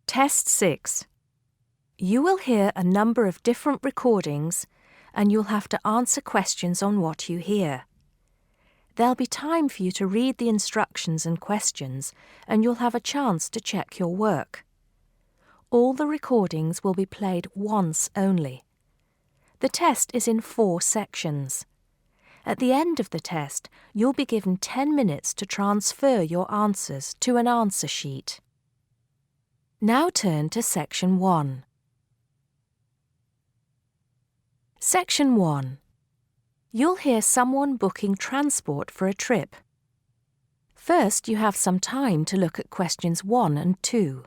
Test 6. You will hear a number of different recordings and you'll have to answer questions on what you hear. There'll be time for you to read the instructions and questions and you'll have a chance to check your work. All the recordings will be played once only. The test is in 4 sections. At the end of the test, you'll be given 10 minutes to transfer your answers to an answer sheet. Now turn to Section 1. Section 1. You'll hear someone booking transport for a trip. First, you have some time to look at questions 1 and 2.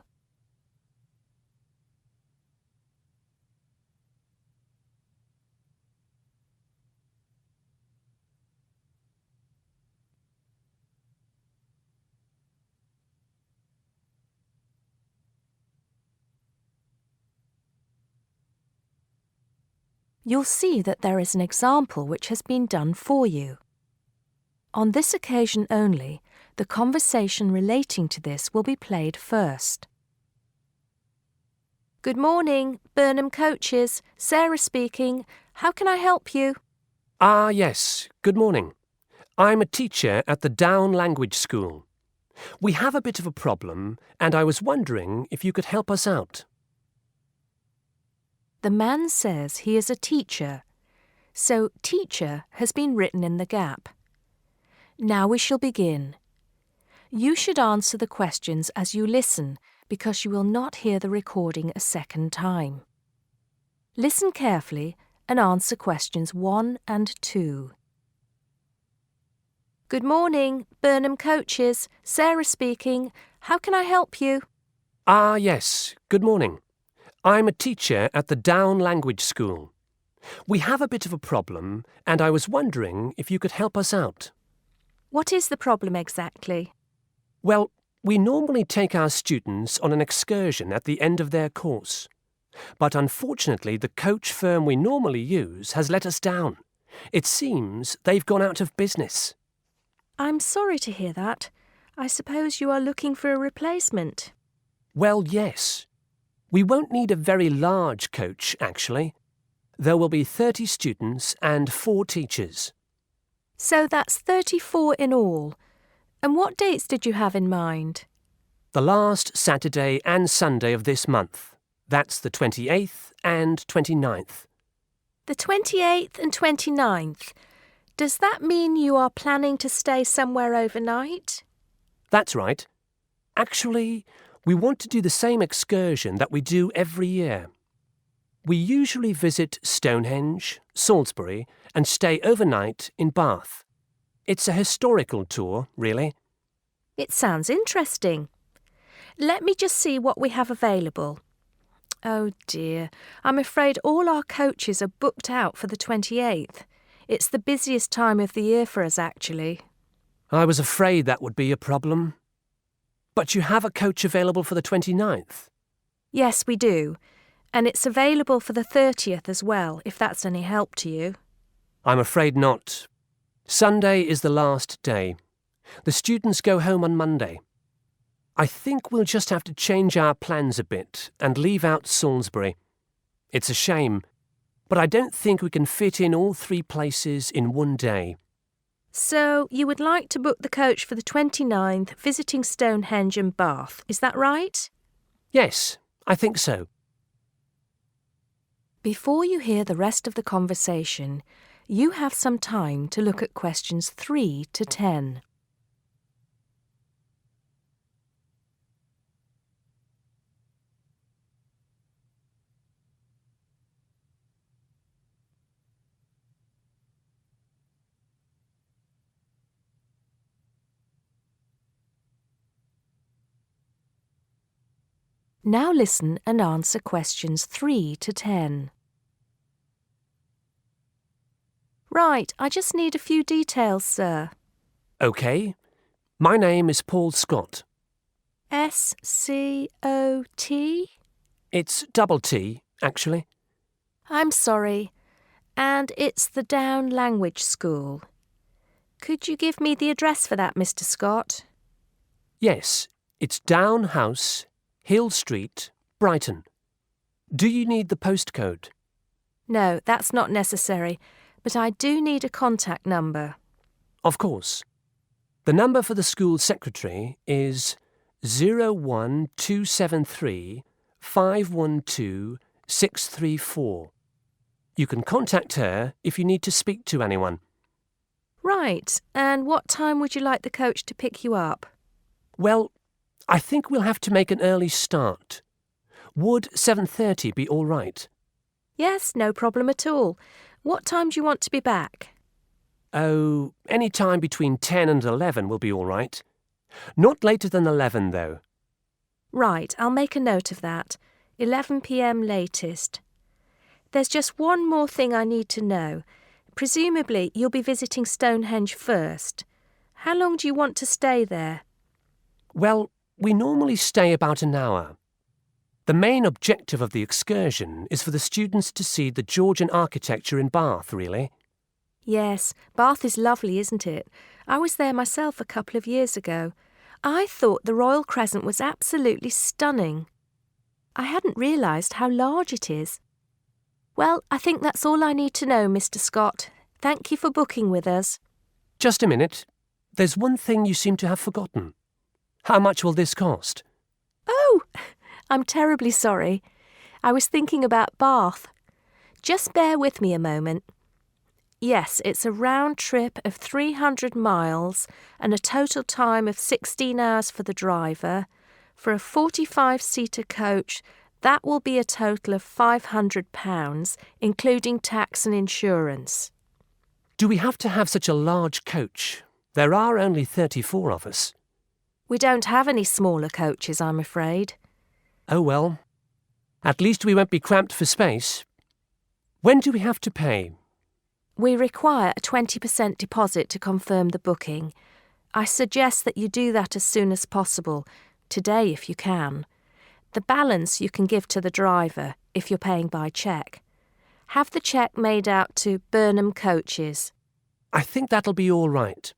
You'll see that there is an example which has been done for you. On this occasion only, the conversation relating to this will be played first. Good morning, Burnham Coaches. Sarah speaking. How can I help you? Yes. Good morning. I'm a teacher at the Down Language School. We have a bit of a problem, and I was wondering if you could help us out. The man says he is a teacher, so teacher has been written in the gap. Now we shall begin. You should answer the questions as you listen because you will not hear the recording a second time. Listen carefully and answer questions 1 and 2. Good morning, Burnham Coaches. Sarah speaking. How can I help you? Yes. Good morning. I'm a teacher at the Down Language School. We have a bit of a problem, and I was wondering if you could help us out. What is the problem exactly? Well, we normally take our students on an excursion at the end of their course. But unfortunately, the coach firm we normally use has let us down. It seems they've gone out of business. I'm sorry to hear that. I suppose you are looking for a replacement. Well, yes. We won't need a very large coach, actually. There will be 30 students and 4 teachers. So that's 34 in all. And what dates did you have in mind? The last Saturday and Sunday of this month. That's the 28th and 29th. The 28th and 29th. Does that mean you are planning to stay somewhere overnight? That's right. Actually, we want to do the same excursion that we do every year. We usually visit Stonehenge, Salisbury, and stay overnight in Bath. It's a historical tour, really. It sounds interesting. Let me just see what we have available. Oh dear, I'm afraid all our coaches are booked out for the 28th. It's the busiest time of the year for us, actually. I was afraid that would be a problem. But you have a coach available for the 29th? Yes, we do. And it's available for the 30th as well, if that's any help to you. I'm afraid not. Sunday is the last day. The students go home on Monday. I think we'll just have to change our plans a bit and leave out Salisbury. It's a shame, but I don't think we can fit in all 3 places in one day. So you would like to book the coach for the 29th, visiting Stonehenge and Bath, is that right? Yes, I think so. Before you hear the rest of the conversation, you have some time to look at questions 3 to 10. Now listen and answer questions 3 to 10. Right, I just need a few details, sir. OK. My name is Paul Scott. S-C-O-T? It's double T, actually. I'm sorry. And it's the Down Language School. Could you give me the address for that, Mr. Scott? Yes, it's Down House, Hill Street, Brighton. Do you need the postcode? No, that's not necessary, but I do need a contact number. Of course. The number for the school secretary is 01273 512 634. You can contact her if you need to speak to anyone. Right, and what time would you like the coach to pick you up? Well, I think we'll have to make an early start. Would 7:30 be all right? Yes, no problem at all. What time do you want to be back? Oh, any time between 10 and 11 will be all right. Not later than 11, though. Right, I'll make a note of that. 11 p.m. latest. There's just one more thing I need to know. Presumably, you'll be visiting Stonehenge first. How long do you want to stay there? Well, we normally stay about an hour. The main objective of the excursion is for the students to see the Georgian architecture in Bath, really. Yes, Bath is lovely, isn't it? I was there myself a couple of years ago. I thought the Royal Crescent was absolutely stunning. I hadn't realised how large it is. Well, I think that's all I need to know, Mr. Scott. Thank you for booking with us. Just a minute. There's one thing you seem to have forgotten. How much will this cost? Oh, I'm terribly sorry. I was thinking about Bath. Just bear with me a moment. Yes, it's a round trip of 300 miles and a total time of 16 hours for the driver. For a 45-seater coach, that will be a total of £500, including tax and insurance. Do we have to have such a large coach? There are only 34 of us. We don't have any smaller coaches, I'm afraid. Oh well. At least we won't be cramped for space. When do we have to pay? We require a 20% deposit to confirm the booking. I suggest that you do that as soon as possible, today if you can. The balance you can give to the driver if you're paying by cheque. Have the cheque made out to Burnham Coaches. I think that'll be all right.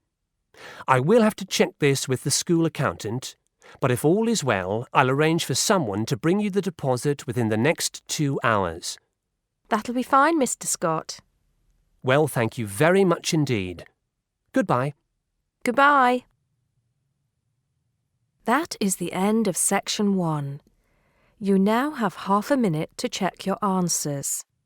I will have to check this with the school accountant, but if all is well, I'll arrange for someone to bring you the deposit within the next 2 hours. That'll be fine, Mr. Scott. Well, thank you very much indeed. Goodbye. Goodbye. That is the end of section 1. You now have half a minute to check your answers.